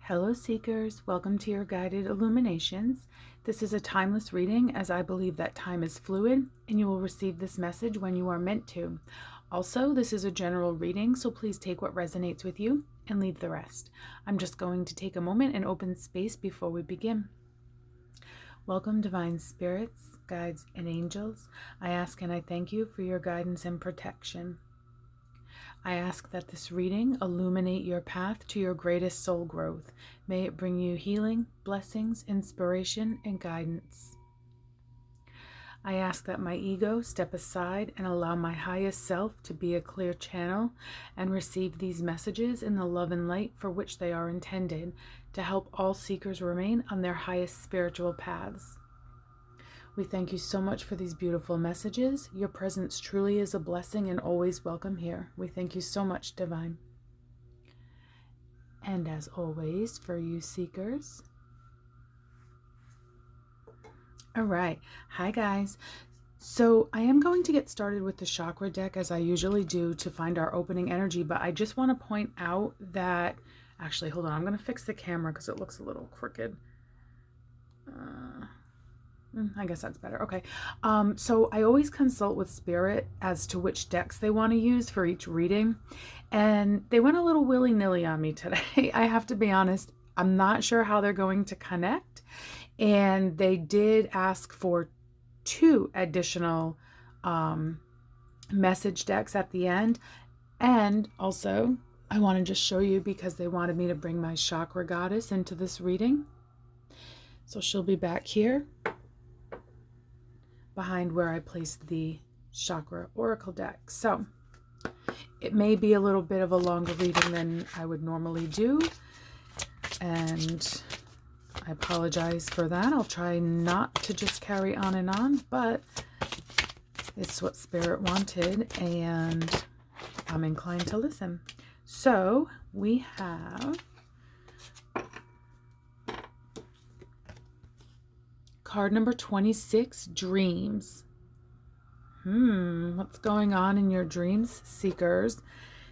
Hello Seekers, welcome to your Guided Illuminations. This is a timeless reading as I believe that time is fluid and you will receive this message when you are meant to. Also, this is a general reading, so please take what resonates with you and leave the rest. I'm just going to take a moment and open space before we begin. Welcome divine spirits, guides, and angels. I ask and I thank you for your guidance and protection. I ask that this reading illuminate your path to your greatest soul growth. May it bring you healing, blessings, inspiration, and guidance. I ask that my ego step aside and allow my highest self to be a clear channel and receive these messages in the love and light for which they are intended, to help all seekers remain on their highest spiritual paths. We thank you so much for these beautiful messages. Your presence truly is a blessing and always welcome here. We thank you so much, Divine. And as always, for you seekers. All right. Hi, guys. So I am going to get started with the chakra deck as I usually do to find our opening energy, but I just want to point out that, actually, hold on. I'm going to fix the camera because it looks a little crooked. I guess that's better. Okay. So I always consult with Spirit as to which decks they want to use for each reading. And they went a little willy-nilly on me today. I have to be honest. I'm not sure how they're going to connect. And they did ask for 2 additional message decks at the end. And also, I want to just show you because they wanted me to bring my chakra goddess into this reading. So she'll be back here, behind where I placed the chakra oracle deck. So it may be a little bit of a longer reading than I would normally do, and I apologize for that. I'll try not to just carry on, but it's what Spirit wanted and I'm inclined to listen. So we have card number 26, Dreams. What's going on in your dreams, seekers?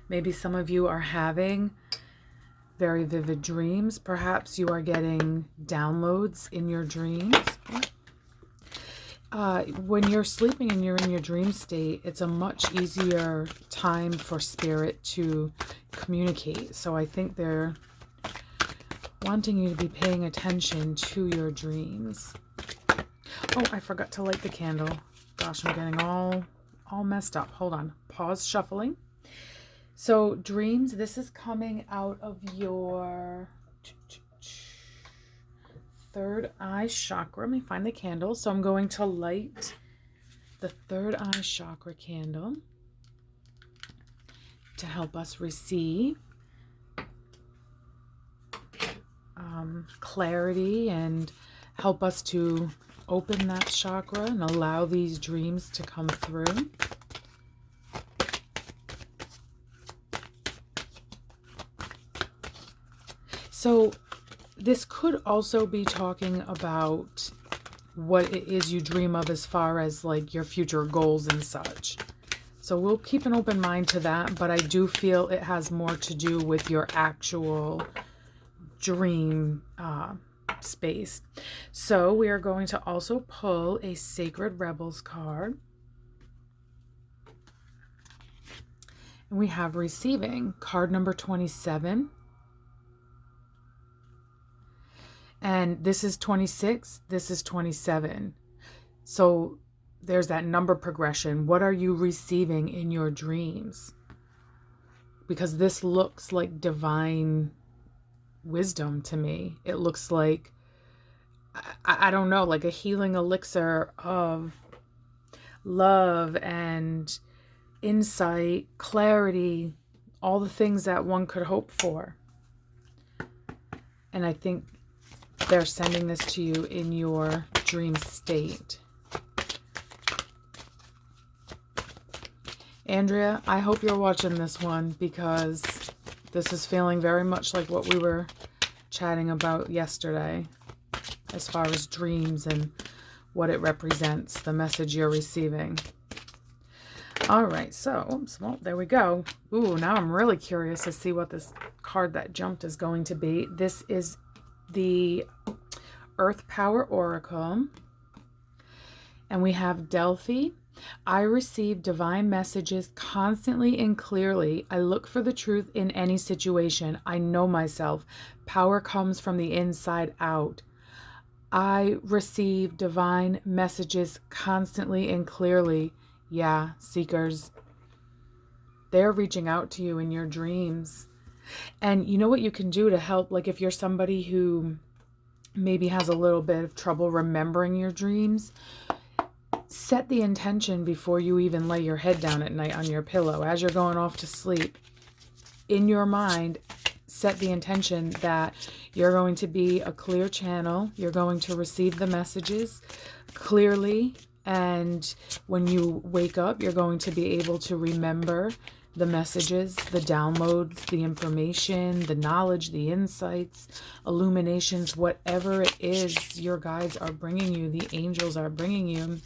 Maybe some of you are having very vivid dreams. Perhaps you are getting downloads in your dreams. When you're sleeping and you're in your dream state, it's a much easier time for Spirit to communicate. So I think they're wanting you to be paying attention to your dreams. Oh, I forgot to light the candle. Gosh, I'm getting all messed up. Hold on. Pause shuffling. So, dreams, this is coming out of your third eye chakra. Let me find the candle. So I'm going to light the third eye chakra candle to help us receive clarity and help us to open that chakra and allow these dreams to come through. So this could also be talking about what it is you dream of as far as like your future goals and such. So we'll keep an open mind to that, but I do feel it has more to do with your actual dream space. So we are going to also pull a Sacred Rebels card. And we have receiving, card number 27. And this is 26, this is 27. So there's that number progression. What are you receiving in your dreams? Because this looks like divine wisdom to me. It looks like, I don't know, like a healing elixir of love and insight, clarity, all the things that one could hope for. And I think they're sending this to you in your dream state. Andrea, I hope you're watching this one because this is feeling very much like what we were chatting about yesterday as far as dreams and what it represents, the message you're receiving. All right, so, oops, well, there we go. Ooh, now I'm really curious to see what this card that jumped is going to be. This is the Earth Power Oracle. And we have Delphi. I receive divine messages constantly and clearly. I look for the truth in any situation. I know myself. Power comes from the inside out. I receive divine messages constantly and clearly. Yeah, seekers. They're reaching out to you in your dreams. And you know what you can do to help? Like if you're somebody who maybe has a little bit of trouble remembering your dreams, set the intention before you even lay your head down at night on your pillow. As you're going off to sleep, in your mind, set the intention that you're going to be a clear channel. You're going to receive the messages clearly. And when you wake up, you're going to be able to remember the messages, the downloads, the information, the knowledge, the insights, illuminations, whatever it is your guides are bringing you, the angels are bringing you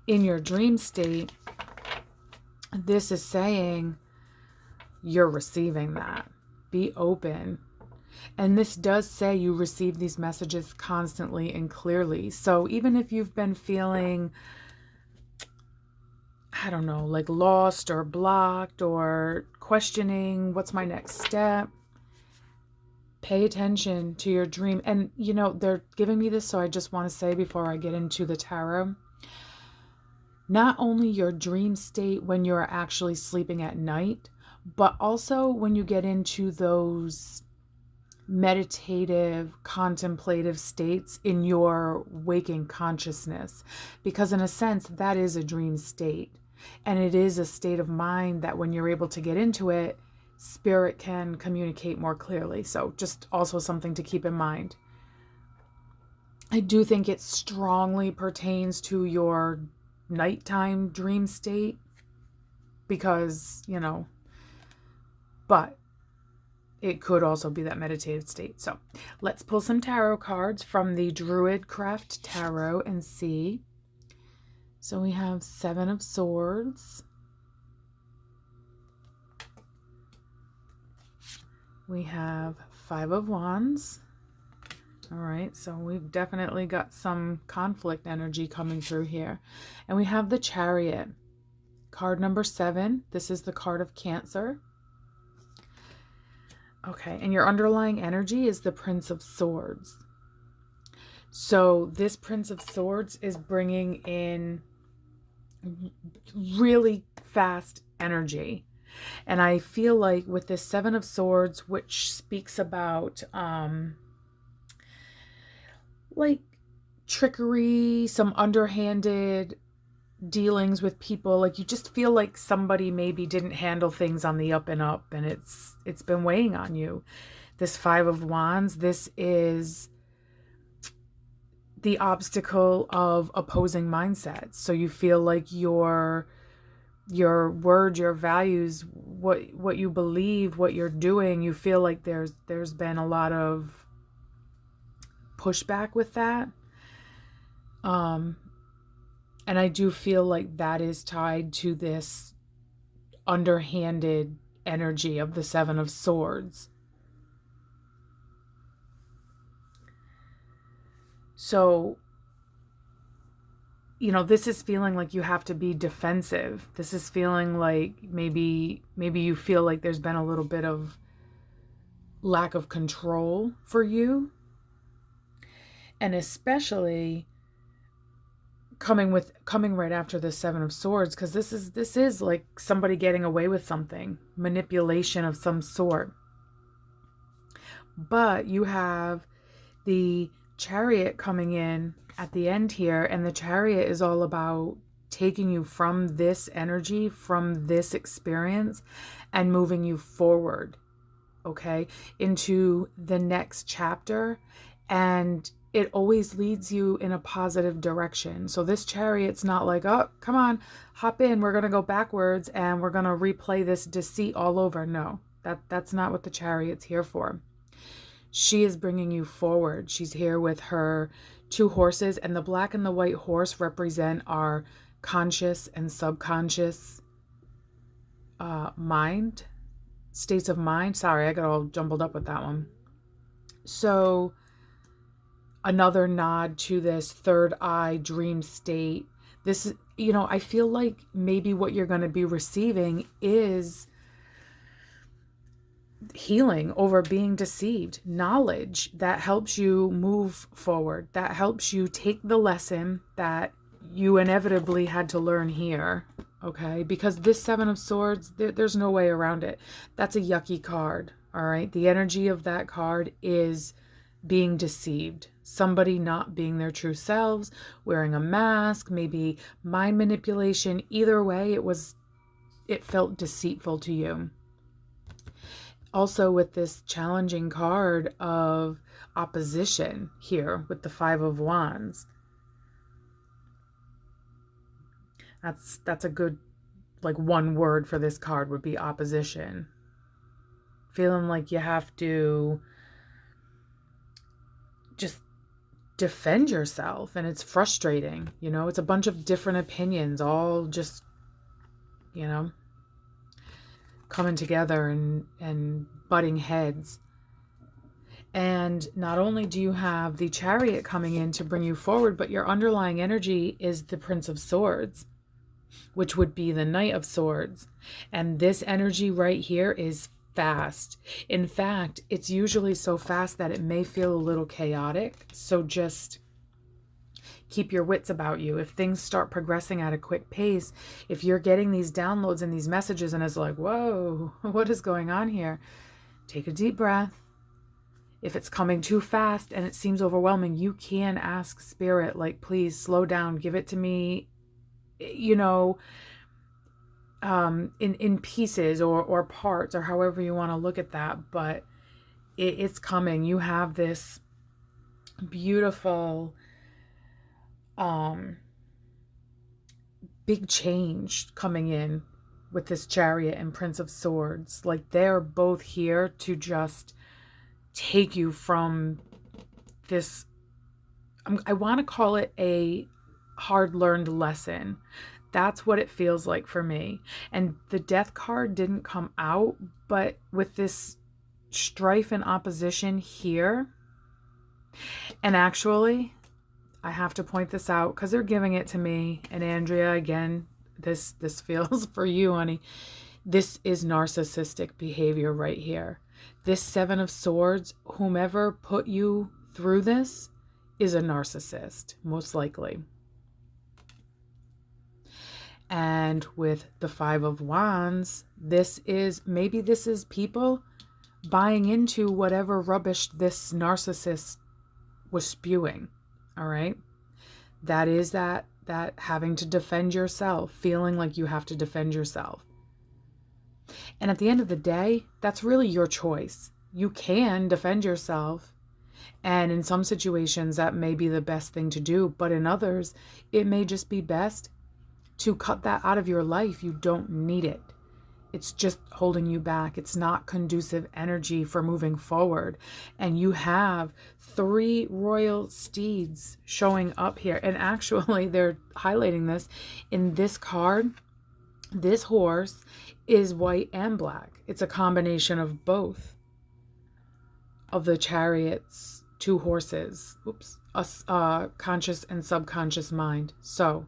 in your dream state. This is saying you're receiving that. Be open. And this does say you receive these messages constantly and clearly. So even if you've been feeling, I don't know, like lost or blocked or questioning what's my next step, pay attention to your dream. And, you know, they're giving me this, so I just want to say before I get into the tarot, not only your dream state when you're actually sleeping at night, but also when you get into those meditative, contemplative states in your waking consciousness. Because in a sense, that is a dream state. And it is a state of mind that when you're able to get into it, spirit can communicate more clearly. So just also something to keep in mind. I do think it strongly pertains to your nighttime dream state because, you know, but it could also be that meditative state. So let's pull some tarot cards from the Druid Craft Tarot and see. So we have 7 of Swords. We have 5 of Wands. All right, so we've definitely got some conflict energy coming through here. And we have the Chariot. Card number 7. This is the card of Cancer. Okay, and your underlying energy is the Prince of Swords. So this Prince of Swords is bringing in really fast energy. And I feel like with this 7 of Swords, which speaks about like trickery, some underhanded dealings with people, like you just feel like somebody maybe didn't handle things on the up and up, and it's been weighing on you. This 5 of Wands, this is the obstacle of opposing mindsets. So you feel like your word, your values, what you believe, what you're doing, you feel like there's been a lot of pushback with that. And I do feel like that is tied to this underhanded energy of the 7 of Swords. So, you know, this is feeling like you have to be defensive. This is feeling like maybe you feel like there's been a little bit of lack of control for you. And especially coming right after the 7 of Swords, because this is like somebody getting away with something, manipulation of some sort. But you have the Chariot coming in at the end here, and the Chariot is all about taking you from this energy, from this experience, and moving you forward, okay, into the next chapter. And it always leads you in a positive direction. So this Chariot's not like, oh, come on, hop in, we're going to go backwards and we're going to replay this deceit all over. No, that's not what the Chariot's here for. She is bringing you forward. She's here with her 2 horses, and the black and the white horse represent our conscious and subconscious states of mind. Sorry, I got all jumbled up with that one. So another nod to this third eye dream state. This, I feel like maybe what you're going to be receiving is healing over being deceived, knowledge that helps you move forward, that helps you take the lesson that you inevitably had to learn here, okay? Because this Seven of Swords, there's no way around it. That's a yucky card, all right? The energy of that card is being deceived, somebody not being their true selves, wearing a mask, maybe mind manipulation. Either way, it felt deceitful to you. Also with this challenging card of opposition here with the Five of Wands. That's a good, like, one word for this card would be opposition. Feeling like you have to just defend yourself, and it's frustrating. It's a bunch of different opinions all just, coming together and butting heads. And not only do you have the Chariot coming in to bring you forward, but your underlying energy is the Prince of Swords, which would be the Knight of Swords. And this energy right here is fast. In fact, it's usually so fast that it may feel a little chaotic. So just keep your wits about you. If things start progressing at a quick pace, if you're getting these downloads and these messages and it's like, whoa, what is going on here? Take a deep breath. If it's coming too fast and it seems overwhelming, you can ask Spirit, like, please slow down, give it to me, in pieces or parts, or however you want to look at that. But it's coming. You have this beautiful big change coming in with this Chariot and Prince of Swords. Like, they're both here to just take you from this, I want to call it a hard-learned lesson. That's what it feels like for me. And the Death card didn't come out, but with this strife and opposition here, and actually, I have to point this out because they're giving it to me. And Andrea, again, this feels for you, honey. This is narcissistic behavior right here. This Seven of Swords, whomever put you through this is a narcissist, most likely. And with the Five of Wands, this is people buying into whatever rubbish this narcissist was spewing. All right. That is that having to defend yourself, feeling like you have to defend yourself. And at the end of the day, that's really your choice. You can defend yourself. And in some situations, that may be the best thing to do. But in others, it may just be best to cut that out of your life. You don't need it. It's just holding you back. It's not conducive energy for moving forward. And you have 3 royal steeds showing up here. And actually, they're highlighting this in this card. This horse is white and black. It's a combination of both of the Chariot's 2 horses. Conscious and subconscious mind. So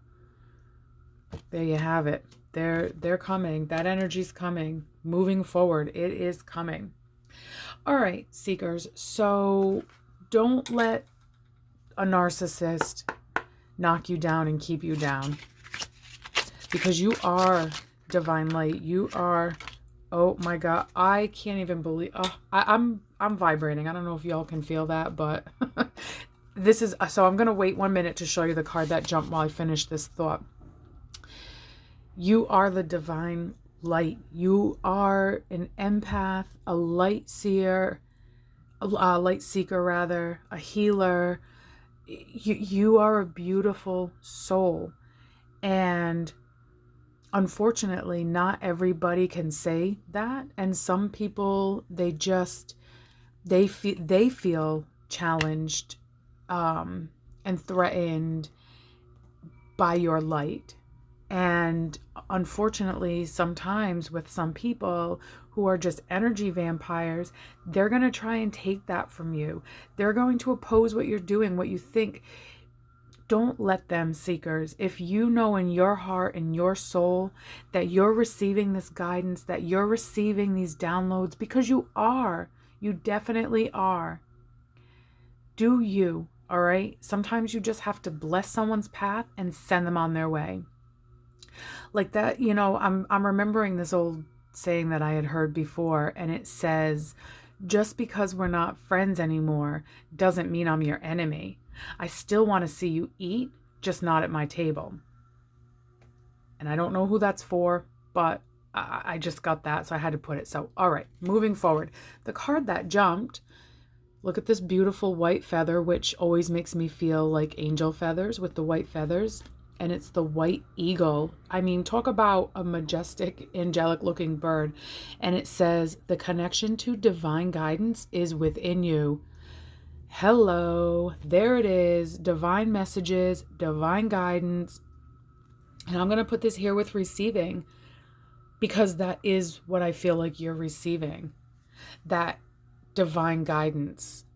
there you have it. They're coming. That energy's coming. Moving forward. It is coming. All right, seekers. So don't let a narcissist knock you down and keep you down. Because you are divine light. You are, oh my God, I can't even believe, I'm vibrating. I don't know if y'all can feel that, but this is, so I'm going to wait 1 minute to show you the card that jumped while I finish this thought. You are the divine light. You are an empath, a light seer, a light seeker rather, a healer. You are a beautiful soul. And unfortunately, not everybody can say that. And some people, they feel challenged and threatened by your light. And unfortunately, sometimes with some people who are just energy vampires, they're going to try and take that from you. They're going to oppose what you're doing, what you think. Don't let them, seekers. If you know in your heart and your soul that you're receiving this guidance, that you're receiving these downloads, because you are, you definitely are. Do you, all right? Sometimes you just have to bless someone's path and send them on their way. Like that, you know, I'm remembering this old saying that I had heard before, and it says, just because we're not friends anymore doesn't mean I'm your enemy. I still want to see you eat, just not at my table. And I don't know who that's for, but I just got that, so I had to put it. So, all right, moving forward. The card that jumped, look at this beautiful white feather, which always makes me feel like angel feathers with the white feathers. And it's the white eagle. I mean, talk about a majestic, angelic looking bird. And it says, the connection to divine guidance is within you. Hello, there it is. Divine messages, divine guidance. And I'm going to put this here with receiving, because that is what I feel like you're receiving. That divine guidance.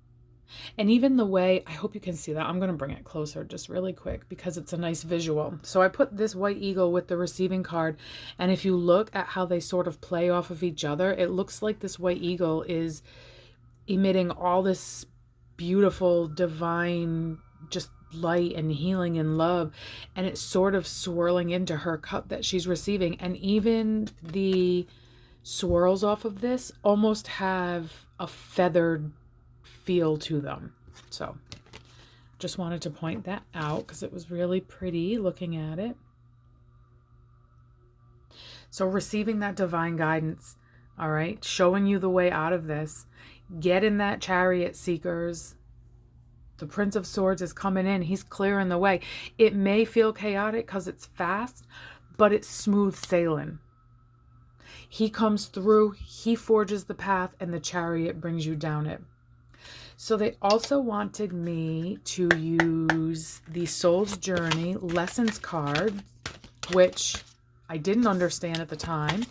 And even the way, I hope you can see that. I'm going to bring it closer just really quick because it's a nice visual. So I put this white eagle with the receiving card. And if you look at how they sort of play off of each other, it looks like this white eagle is emitting all this beautiful, divine, just light and healing and love. And it's sort of swirling into her cup that she's receiving. And even the swirls off of this almost have a feathered feel to them. So just wanted to point that out because it was really pretty looking at it. So receiving that divine guidance, all right, showing you the way out of this. Get in that chariot, seekers. The Prince of Swords is coming in. He's clearing the way. It may feel chaotic because it's fast, but it's smooth sailing. He comes through, he forges the path, and the chariot brings you down it. So they also wanted me to use the Soul's Journey Lessons card, which I didn't understand at the time.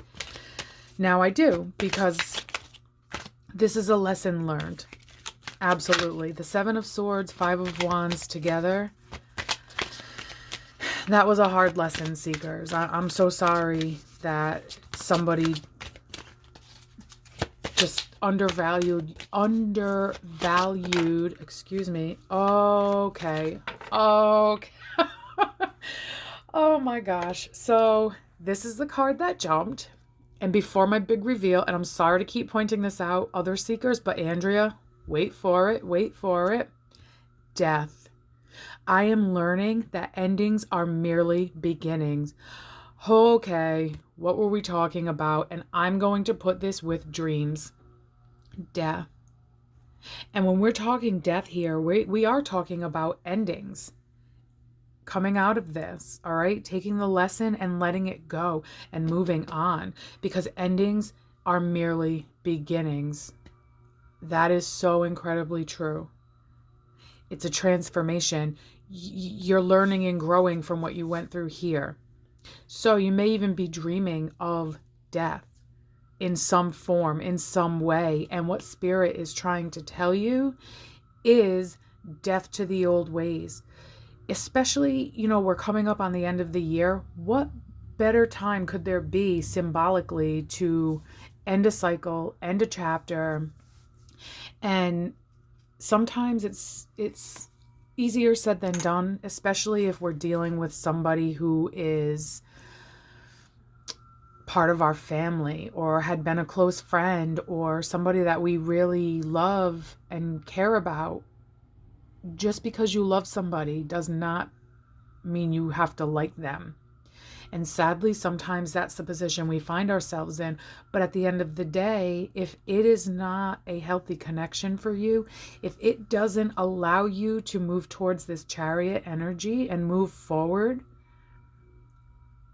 Now I do, because this is a lesson learned. Absolutely. The Seven of Swords, Five of Wands together. That was a hard lesson, seekers. I'm so sorry that somebody just undervalued, excuse me. Okay. Oh my gosh. So this is the card that jumped. And before my big reveal, and I'm sorry to keep pointing this out, other seekers, but Andrea, wait for it. Death. I am learning that endings are merely beginnings. Okay, what were we talking about? And I'm going to put this with dreams. Death. And when we're talking death here, we are talking about endings. Coming out of this, all right? Taking the lesson and letting it go and moving on. Because endings are merely beginnings. That is so incredibly true. It's a transformation. You're learning and growing from what you went through here. So you may even be dreaming of death in some form, in some way. And what Spirit is trying to tell you is death to the old ways. Especially, you know, we're coming up on the end of the year. What better time could there be symbolically to end a cycle, end a chapter? And sometimes it's easier said than done, especially if we're dealing with somebody who is part of our family or had been a close friend or somebody that we really love and care about. Just because you love somebody does not mean you have to like them. And sadly, sometimes that's the position we find ourselves in. But at the end of the day, if it is not a healthy connection for you, if it doesn't allow you to move towards this chariot energy and move forward,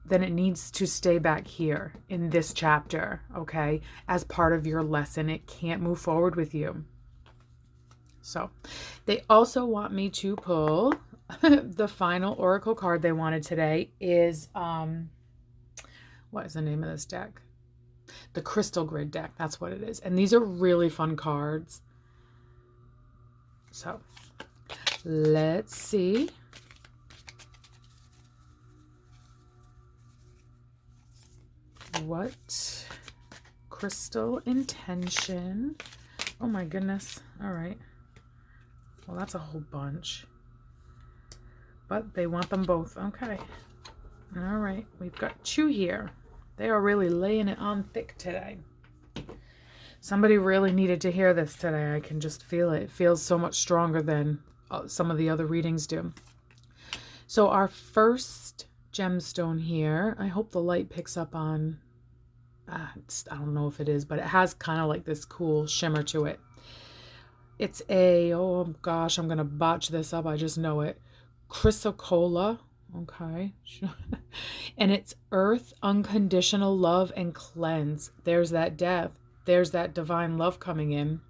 then it needs to stay back here in this chapter, okay? As part of your lesson, it can't move forward with you. So they also want me to pull the final oracle card they wanted today is, what is the name of this deck? The Crystal Grid deck. That's what it is. And these are really fun cards. So let's see. What crystal intention? Oh my goodness. All right. Well, that's a whole bunch. But they want them both. Okay. All right. We've got 2 here. They are really laying it on thick today. Somebody really needed to hear this today. I can just feel it. It feels so much stronger than some of the other readings do. So our first gemstone here, I hope the light picks up on, I don't know if it is, but it has kind of like this cool shimmer to it. It's a, oh gosh, I'm going to botch this up. I just know it. Chrysocolla. Okay. And it's earth, unconditional love, and cleanse. There's that death. There's that divine love coming in.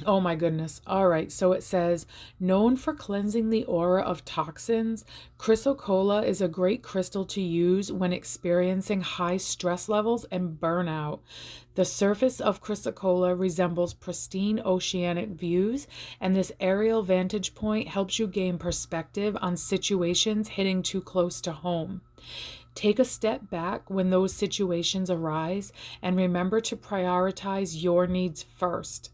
Oh my goodness. All right. So it says, known for cleansing the aura of toxins, chrysocolla is a great crystal to use when experiencing high stress levels and burnout. The surface of chrysocolla resembles pristine oceanic views, and this aerial vantage point helps you gain perspective on situations hitting too close to home. Take a step back when those situations arise and remember to prioritize your needs first.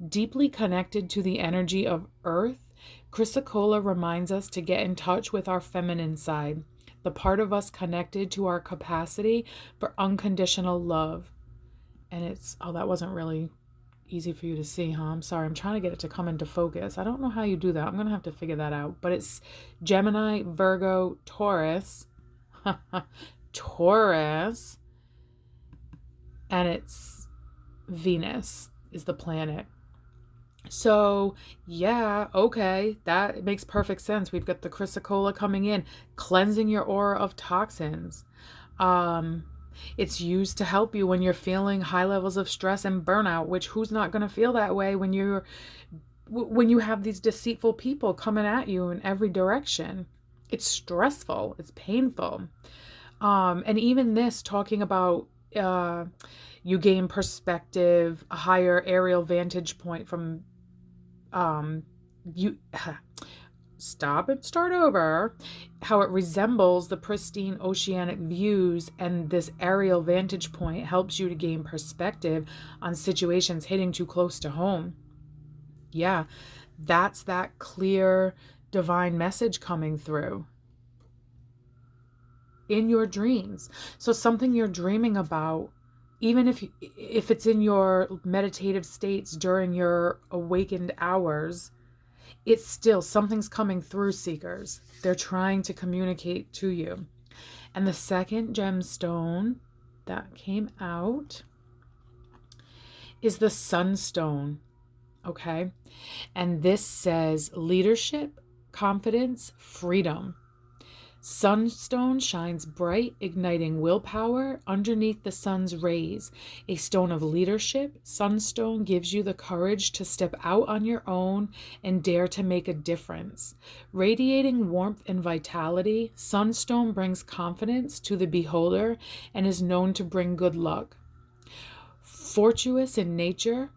Deeply connected to the energy of Earth, chrysocolla reminds us to get in touch with our feminine side, the part of us connected to our capacity for unconditional love. And it's, oh, that wasn't really easy for you to see, huh? I'm sorry. I'm trying to get it to come into focus. I don't know how you do that. I'm going to have to figure that out. But it's Gemini, Virgo, Taurus. Taurus. And it's Venus is the planet. So yeah, okay, that makes perfect sense. We've got the chrysocolla coming in, cleansing your aura of toxins. It's used to help you when you're feeling high levels of stress and burnout, which who's not going to feel that way when you have these deceitful people coming at you in every direction. It's stressful, it's painful. And even this talking about you gain perspective, a higher aerial vantage point from you stop and start over, how it resembles the pristine oceanic views, and this aerial vantage point helps you to gain perspective on situations hitting too close to home. Yeah, that's that clear divine message coming through in your dreams. So something you're dreaming about, even if it's in your meditative states during your awakened hours, it's still something's coming through, seekers. They're trying to communicate to you. And the second gemstone that came out is the Sunstone. Okay. And this says leadership, confidence, freedom. Sunstone shines bright, igniting willpower underneath the sun's rays. A stone of leadership, Sunstone gives you the courage to step out on your own and dare to make a difference. Radiating warmth and vitality, Sunstone brings confidence to the beholder and is known to bring good luck. Fortuitous in nature,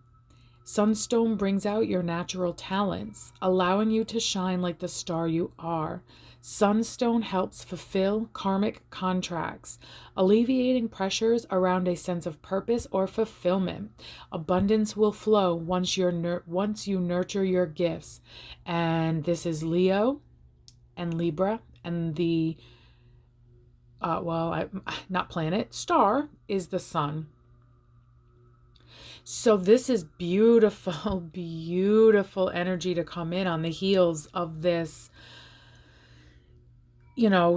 Sunstone brings out your natural talents, allowing you to shine like the star you are. Sunstone helps fulfill karmic contracts, alleviating pressures around a sense of purpose or fulfillment. Abundance will flow once you nurture your gifts. And this is Leo and Libra, and the not planet, star is the sun. So this is beautiful, beautiful energy to come in on the heels of this,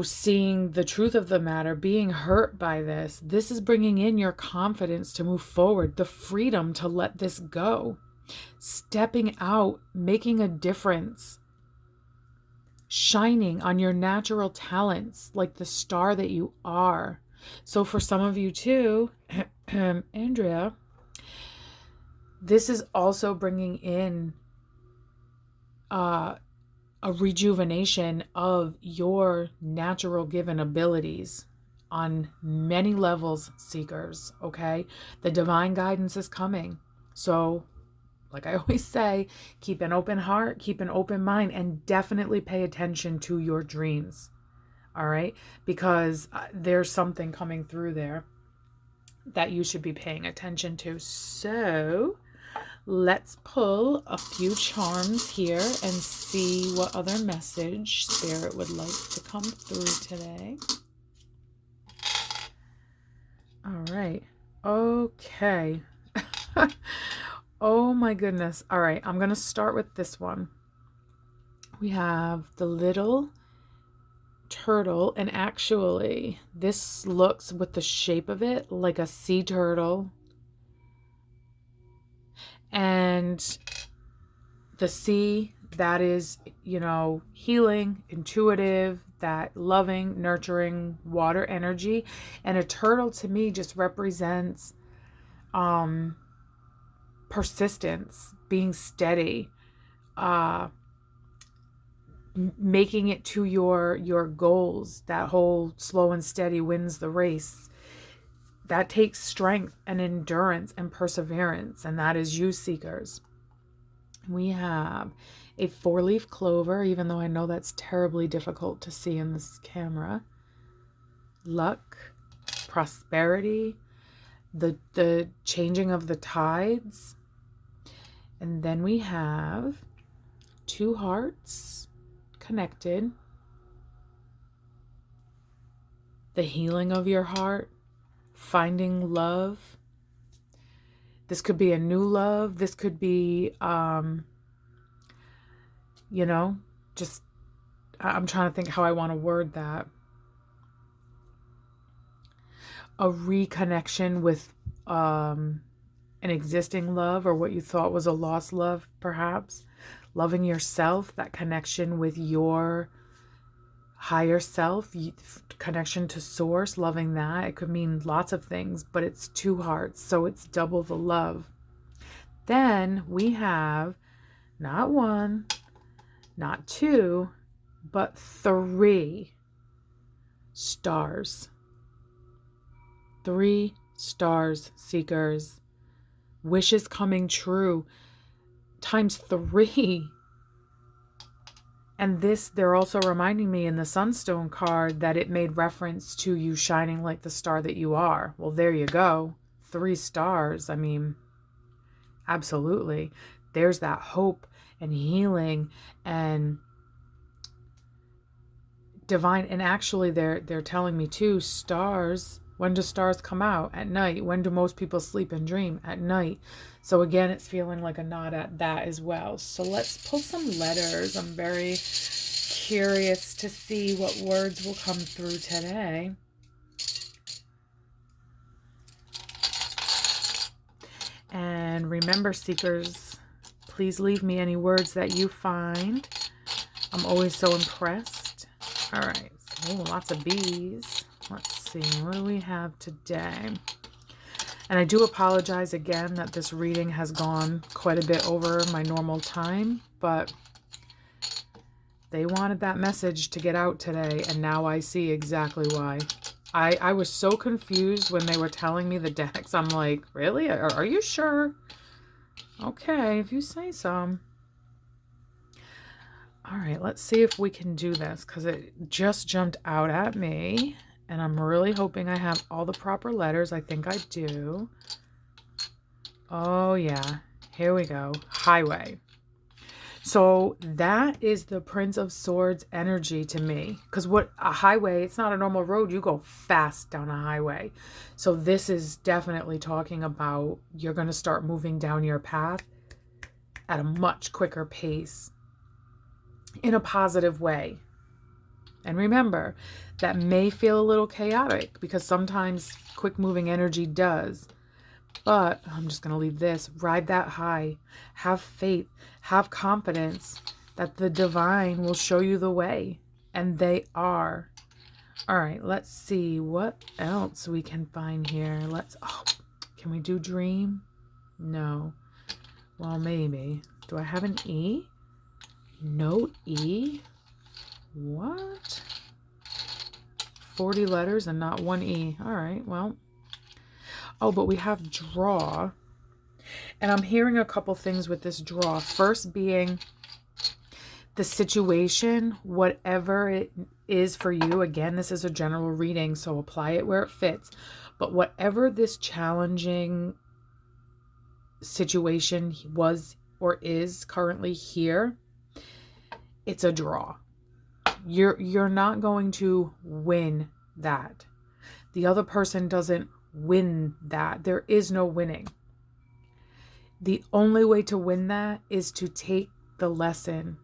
seeing the truth of the matter, being hurt by this. This is bringing in your confidence to move forward, the freedom to let this go, stepping out, making a difference, shining on your natural talents like the star that you are. So for some of you too, Andrea, this is also bringing in a rejuvenation of your natural given abilities on many levels, seekers, okay? The divine guidance is coming. So, like I always say, keep an open heart, keep an open mind, and definitely pay attention to your dreams, all right? Because there's something coming through there that you should be paying attention to. So, let's pull a few charms here and see what other message Spirit would like to come through today. All right. Okay. Oh my goodness. All right. I'm going to start with this one. We have the little turtle, and actually this looks, with the shape of it, like a sea turtle. And the sea, that is, you know, healing, intuitive, that loving, nurturing water energy. And a turtle to me just represents persistence, being steady, making it to your goals. That whole slow and steady wins the race. That takes strength and endurance and perseverance, and that is you, seekers. We have a 4-leaf clover, even though I know that's terribly difficult to see in this camera. Luck, prosperity, the changing of the tides. And then we have 2 hearts connected. The healing of your heart, finding love. This could be a new love. This could be, you know, just, I'm trying to think how I want to word that. A reconnection with an existing love, or what you thought was a lost love, perhaps. Loving yourself, that connection with your higher self, connection to source, loving that. It could mean lots of things, but it's 2 hearts, so it's double the love. Then we have not 1, not 2, but 3 stars. 3 stars, seekers. Wishes coming true times 3. And this, they're also reminding me in the Sunstone card that it made reference to you shining like the star that you are. Well, there you go. 3 stars. I mean, absolutely. There's that hope and healing and divine. And actually, they're telling me too, stars. When do stars come out? At night. When do most people sleep and dream? At night. So again, it's feeling like a nod at that as well. So let's pull some letters. I'm very curious to see what words will come through today. And remember, seekers, please leave me any words that you find. I'm always so impressed. All right. Oh, lots of bees. Let's see. What do we have today? And I do apologize again that this reading has gone quite a bit over my normal time, but they wanted that message to get out today, and now I see exactly why. I was so confused when they were telling me the decks. I'm like, really? Are you sure? Okay, if you say so. All right, let's see if we can do this, because it just jumped out at me. And I'm really hoping I have all the proper letters. I think I do. Oh, yeah. Here we go. Highway. So that is the Prince of Swords energy to me. Because what a highway, it's not a normal road. You go fast down a highway. So this is definitely talking about you're going to start moving down your path at a much quicker pace in a positive way. And remember, that may feel a little chaotic because sometimes quick moving energy does. But I'm just going to leave this. Ride that high. Have faith. Have confidence that the divine will show you the way. And they are. All right, let's see what else we can find here. Can we do dream? No. Well, maybe. Do I have an E? No E? What? 40 letters and not one E. All right, well. Oh, but we have draw. And I'm hearing a couple things with this draw. First being the situation, whatever it is for you. Again, this is a general reading, so apply it where it fits. But whatever this challenging situation was or is currently here, it's a draw. You're not going to win that. The other person doesn't win that. There is no winning. The only way to win that is to take the lesson.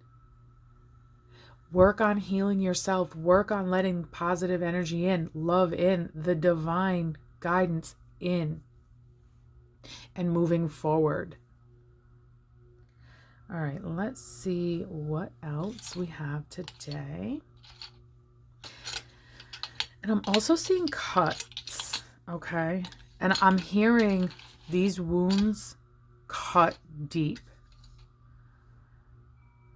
Work on healing yourself. Work on letting positive energy in, love in, the divine guidance in, and moving forward. All right, let's see what else we have today. And I'm also seeing cuts, okay? And I'm hearing these wounds cut deep.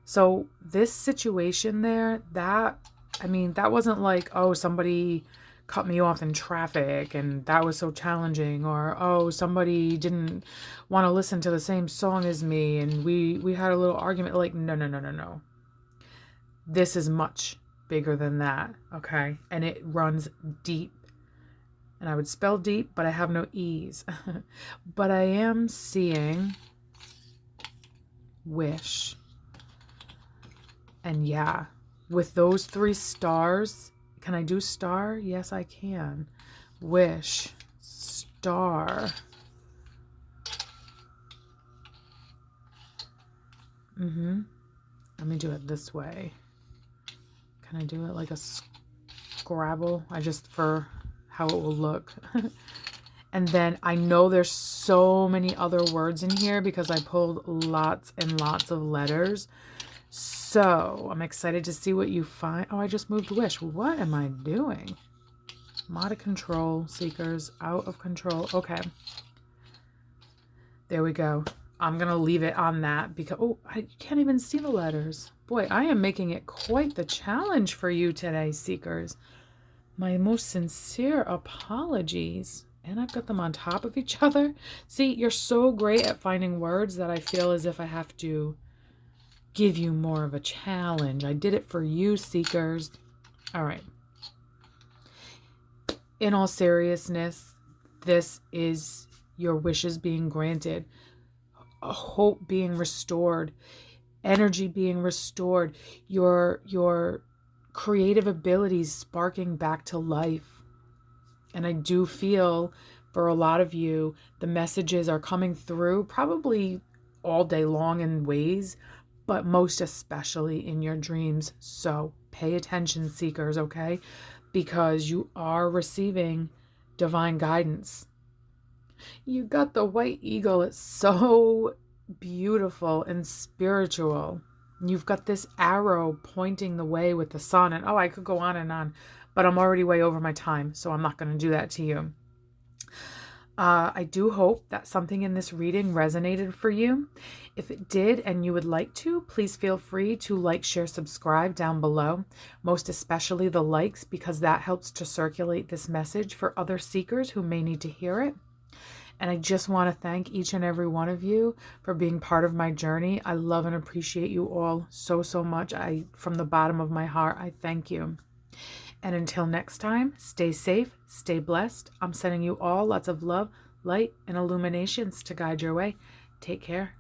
So this situation there, that wasn't like, oh, somebody cut me off in traffic and that was so challenging, or oh, somebody didn't want to listen to the same song as me and we had a little argument. Like, no. This is much bigger than that, okay? And it runs deep. And I would spell deep, but I have no E's. But I am seeing wish. And yeah, with those 3 stars, can I do star? Yes, I can. Wish, star. Let me do it this way. Can I do it like a Scrabble? For how it will look. And then I know there's so many other words in here because I pulled lots and lots of letters. So I'm excited to see what you find. Oh, I just moved wish. What am I doing? I'm out of control, seekers. Out of control. Okay. There we go. I'm going to leave it on that because, oh, I can't even see the letters. Boy, I am making it quite the challenge for you today, seekers. My most sincere apologies. And I've got them on top of each other. See, you're so great at finding words that I feel as if I have to give you more of a challenge. I did it for you, seekers. All right. In all seriousness, this is your wishes being granted, a hope being restored, energy being restored, your creative abilities sparking back to life. And I do feel for a lot of you, the messages are coming through probably all day long in ways, but most especially in your dreams. So pay attention, seekers, okay? Because you are receiving divine guidance. You got the white eagle. It's so beautiful and spiritual. You've got this arrow pointing the way with the sun. And oh, I could go on, but I'm already way over my time, so I'm not going to do that to you. I do hope that something in this reading resonated for you. If it did and you would like to, please feel free to like, share, subscribe down below. Most especially the likes, because that helps to circulate this message for other seekers who may need to hear it. And I just want to thank each and every one of you for being part of my journey. I love and appreciate you all so, so much. From the bottom of my heart, I thank you. And until next time, stay safe, stay blessed. I'm sending you all lots of love, light, and illuminations to guide your way. Take care.